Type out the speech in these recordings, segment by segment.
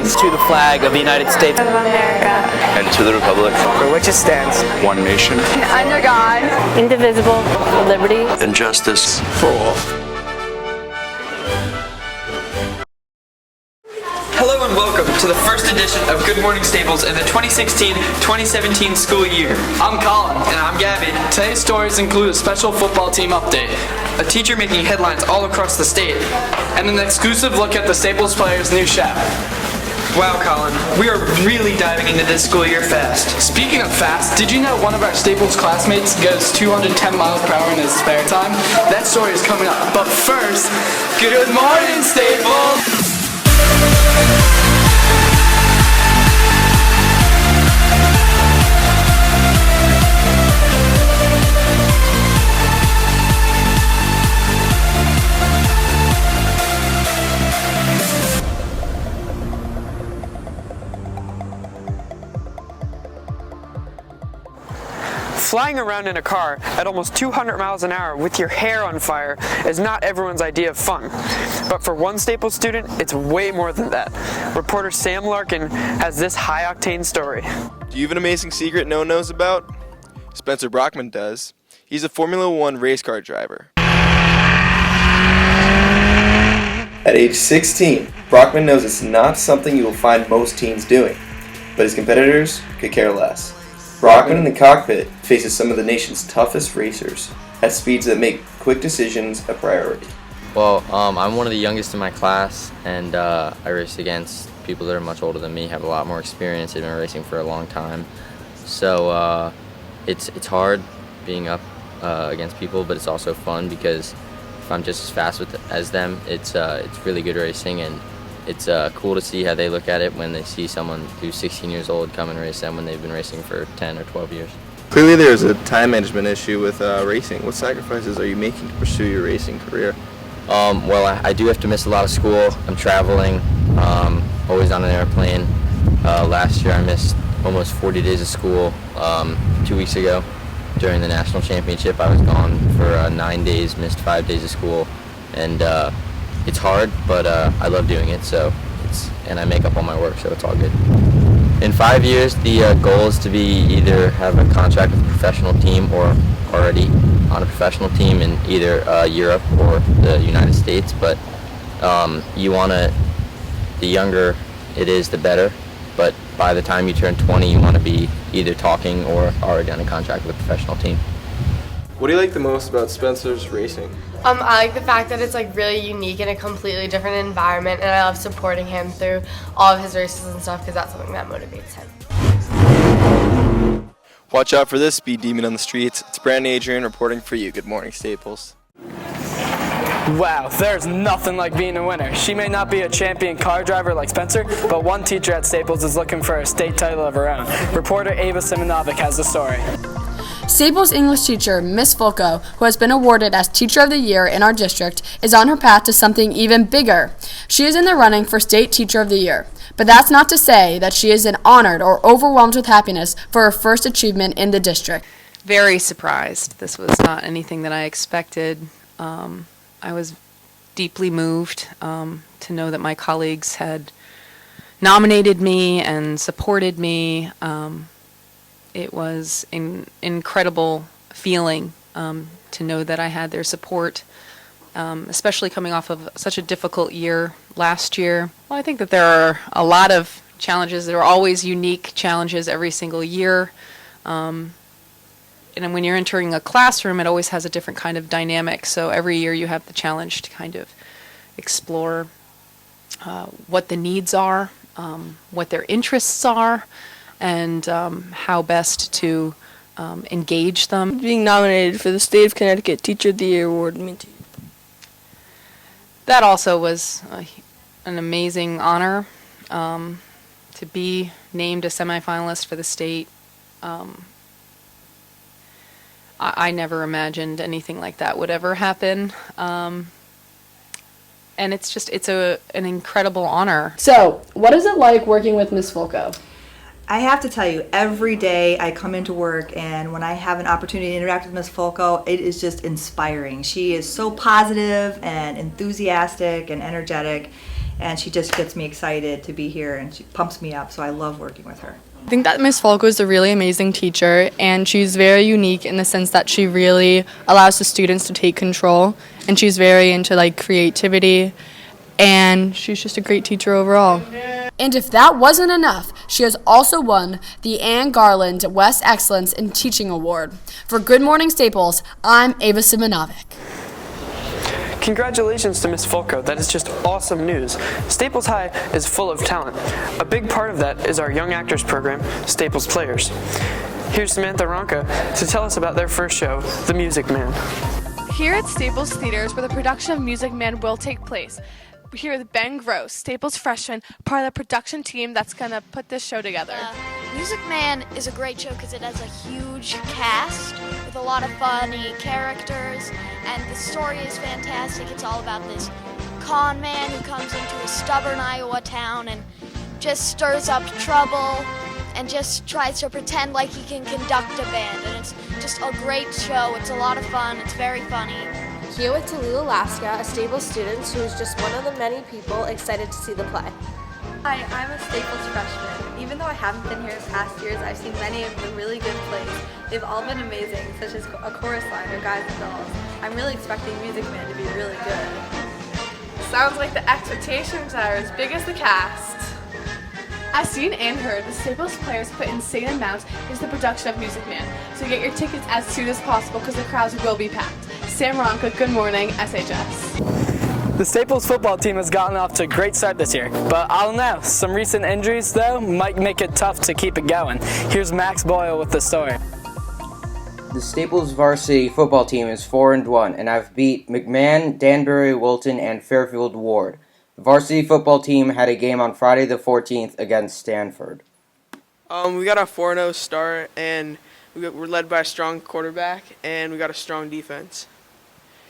allegiance to the flag of the United States of America and to the republic for which it stands, one nation, under God, indivisible, with liberty and justice for all. Hello and welcome to the first edition of Good Morning Staples in the 2016-2017 school year. I'm Colin. And I'm Gabby. Today's stories include a special football team update, A teacher making headlines all across the state, and an exclusive look at the Staples players' new chef. Wow, Colin, we are really diving into this school year fast. Speaking of fast, did you know one of our Staples classmates goes 210 miles per hour in his spare time? That story is coming up. But first, good morning, Staples! Flying around in a car at almost 200 miles an hour with your hair on fire is not everyone's idea of fun. But for one Staples student, it's way more than that. Reporter Sam Larkin has this high-octane story. Do you have an amazing secret no one knows about? Spencer Brockman does. He's a Formula One race car driver. At age 16, Brockman knows it's not something you will find most teens doing, but his competitors could care less. Brockman in the cockpit faces some of the nation's toughest racers at speeds that make quick decisions a priority. Well, I'm one of the youngest in my class, and I race against people that are much older than me, have a lot more experience, they've been racing for a long time. So it's hard being up against people, but it's also fun because if I'm just as fast as them, it's really good racing, and it's cool to see how they look at it when they see someone who's 16 years old come and race them when they've been racing for 10 or 12 years. Clearly there's a time management issue with racing. What sacrifices are you making to pursue your racing career? Well, I do have to miss a lot of school. I'm traveling, always on an airplane. Last year I missed almost 40 days of school. 2 weeks ago during the national championship I was gone for 9 days, missed 5 days of school, and it's hard, but I love doing it, and I make up all my work, so it's all good. In 5 years, the goal is to either have a contract with a professional team or already on a professional team in either Europe or the United States, but the younger it is, the better, but by the time you turn 20, you want to be either talking or already on a contract with a professional team. What do you like the most about Spencer's racing? I like the fact that it's like really unique in a completely different environment, and I love supporting him through all of his races and stuff because that's something that motivates him. Watch out for this speed demon on the streets. It's Brandon Adrian reporting for you. Good morning, Staples. Wow, there's nothing like being a winner. She may not be a champion car driver like Spencer, but one teacher at Staples is looking for a state title of her own. Reporter Ava Simonovic has the story. Staples English teacher Miss Fulco, who has been awarded as Teacher of the Year in our district, is on her path to something even bigger. She is in the running for State Teacher of the Year, but that's not to say that she isn't honored or overwhelmed with happiness for her first achievement in the district. Very surprised. This was not anything that I expected. I was deeply moved to know that my colleagues had nominated me and supported me. It was an incredible feeling to know that I had their support, especially coming off of such a difficult year last year. Well, I think that there are a lot of challenges. There are always unique challenges every single year. And when you're entering a classroom, it always has a different kind of dynamic. So every year you have the challenge to kind of explore what the needs are, what their interests are, and how best to engage them. Being nominated for the State of Connecticut Teacher of the Year award mean to you? That also was an amazing honor to be named a semifinalist for the state. I never imagined anything like that would ever happen. And it's an incredible honor. So, what is it like working with Miss Fulco? I have to tell you, every day I come into work, and when I have an opportunity to interact with Ms. Fulco, it is just inspiring. She is so positive and enthusiastic and energetic, and she just gets me excited to be here, and she pumps me up, so I love working with her. I think that Miss Falco is a really amazing teacher, and she's very unique in the sense that she really allows the students to take control, and she's very into like creativity, and she's just a great teacher overall. And if that wasn't enough, she has also won the Ann Garland West Excellence in Teaching Award. For Good Morning Staples, I'm Ava Simonovic. Congratulations to Miss Fulco. That is just awesome news. Staples High is full of talent. A big part of that is our Young Actors program, Staples Players. Here's Samantha Ronca to tell us about their first show, The Music Man. Here at Staples Theaters, where the production of Music Man will take place, we're here with Ben Gross, Staples freshman, part of the production team that's going to put this show together. Music Man is a great show because it has a huge cast with a lot of funny characters, and the story is fantastic. It's all about this con man who comes into a stubborn Iowa town and just stirs up trouble and just tries to pretend like he can conduct a band, and it's just a great show. It's a lot of fun. It's very funny. Here with Tallulah Alaska, a Staples student who is just one of the many people excited to see the play. Hi, I'm a Staples freshman. Even though I haven't been here in past years, I've seen many of the really good plays. They've all been amazing, such as A Chorus Line or Guys and Dolls. I'm really expecting Music Man to be really good. Sounds like the expectations are as big as the cast. As seen and heard, the Staples Players put insane amounts into the production of Music Man, so get your tickets as soon as possible because the crowds will be packed. Sam Ronca, Good Morning, SHS. The Staples football team has gotten off to a great start this year, but I don't know. Some recent injuries, though, might make it tough to keep it going. Here's Max Boyle with the story. The Staples varsity football team is 4-1, and I've beat McMahon, Danbury, Wilton, and Fairfield Ward. The varsity football team had a game on Friday the 14th against Stanford. We got a 4-0 start, and we're led by a strong quarterback, and we got a strong defense.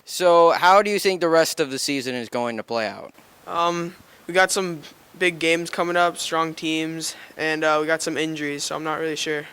So how do you think the rest of the season is going to play out? We got some big games coming up, strong teams, and we got some injuries, so I'm not really sure.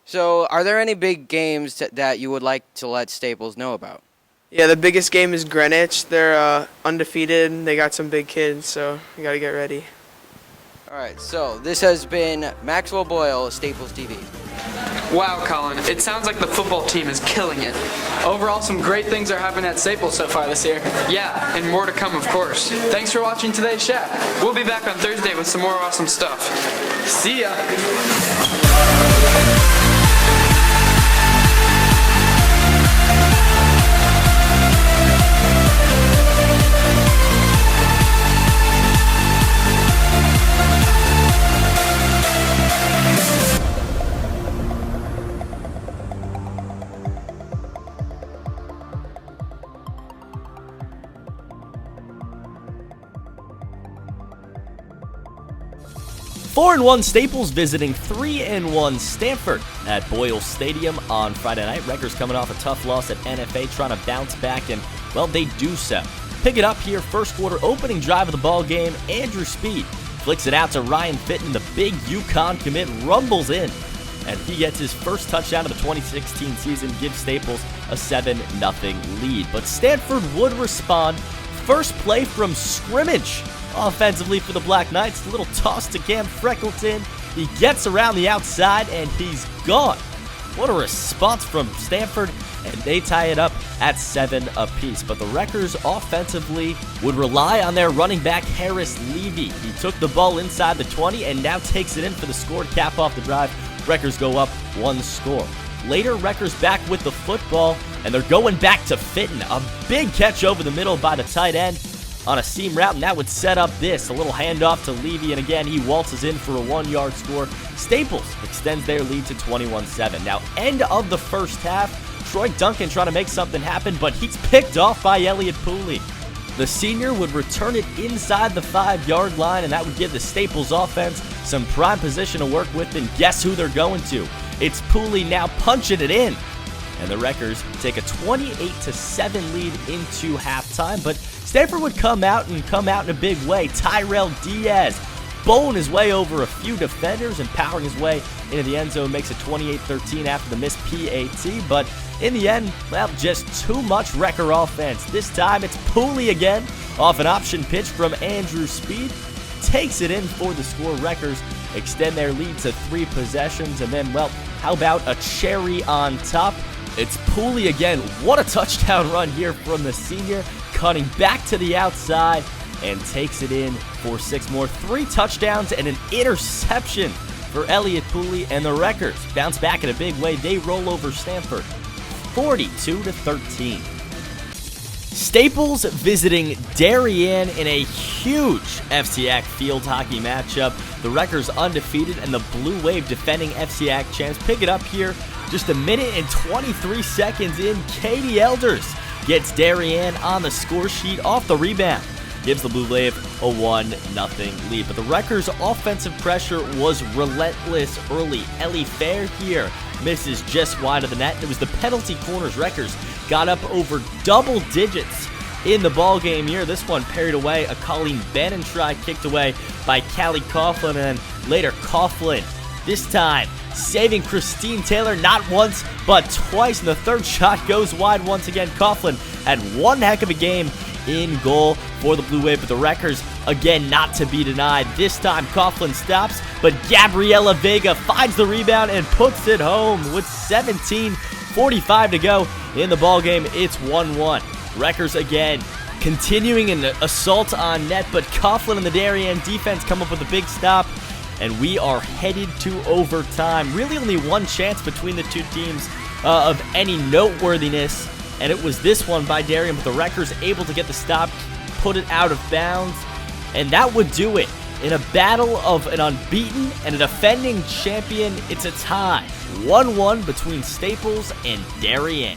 So are there any big games that you would like to let Staples know about? Yeah, the biggest game is Greenwich. They're undefeated, and they got some big kids, so we got to get ready. All right, so this has been Maxwell Boyle, Staples TV. Wow, Colin, it sounds like the football team is killing it. Overall, some great things are happening at Staples so far this year. Yeah, and more to come, of course. Thanks for watching today's show. We'll be back on Thursday with some more awesome stuff. See ya! 4-1 Staples visiting 3-1 Stanford at Boyle Stadium on Friday night. Rutgers coming off a tough loss at NFA, trying to bounce back, and, well, they do so. Pick it up here, first quarter, opening drive of the ball game. Andrew Speed flicks it out to Ryan Fitton. The big UConn commit rumbles in, and he gets his first touchdown of the 2016 season, gives Staples a 7-0 lead. But Stanford would respond. First play from scrimmage offensively for the Black Knights. A little toss to Cam Freckleton. He gets around the outside, and he's gone. What a response from Stanford, and they tie it up at 7 apiece. But the Wreckers offensively would rely on their running back, Harris Levy. He took the ball inside the 20 and now takes it in for the score to cap off the drive. Wreckers go up 1 score. Later, Wreckers back with the football, and they're going back to Fitton. A big catch over the middle by the tight end on a seam route, and that would set up this. A little handoff to Levy, and again, he waltzes in for a 1-yard score. Staples extends their lead to 21-7. Now, end of the first half, Troy Duncan trying to make something happen, but he's picked off by Elliott Pooley. The senior would return it inside the 5-yard line, and that would give the Staples offense some prime position to work with, and guess who they're going to? It's Pooley now punching it in. And the Wreckers take a 28-7 lead into halftime, but Stanford would come out in a big way. Tyrell Diaz bowling his way over a few defenders and powering his way into the end zone, makes it 28-13 after the missed PAT, but in the end, well, just too much Wrecker offense. This time it's Pooley again off an option pitch from Andrew Speed. Takes it in for the score. Wreckers extend their lead to 3 possessions, and then, well, how about a cherry on top? It's Pooley again. What a touchdown run here from the senior, cutting back to the outside and takes it in for 6 more. 3 touchdowns and an interception for Elliott Pooley, and the Wreckers bounce back in a big way. They roll over Stanford 42-13. Staples visiting Darien in a huge FCAC field hockey matchup. The Wreckers undefeated and the Blue Wave defending FCAC champs pick it up here just a minute and 23 seconds in. Katie Elders gets Darien on the score sheet off the rebound. Gives the Blue Wave a 1-0 lead. But the Wreckers' offensive pressure was relentless early. Ellie Fair here misses just wide of the net. It was the penalty corners. Wreckers got up over double digits in the ball game here. This one parried away. A Colleen Bannon try kicked away by Callie Coughlin, and then later Coughlin, this time saving Christine Taylor not once but twice, and the third shot goes wide once again. Coughlin had one heck of a game in goal for the Blue Wave, but the Wreckers, again, not to be denied. This time, Coughlin stops, but Gabriela Vega finds the rebound and puts it home with 17:45 to go in the ball game. It's 1-1. Wreckers again continuing an assault on net, but Coughlin and the Darien defense come up with a big stop, and we are headed to overtime. Really only one chance between the two teams of any noteworthiness, and it was this one by Darien, but the Wreckers able to get the stop, put it out of bounds, and that would do it. In a battle of an unbeaten and a defending champion, it's a tie. 1-1 between Staples and Darien.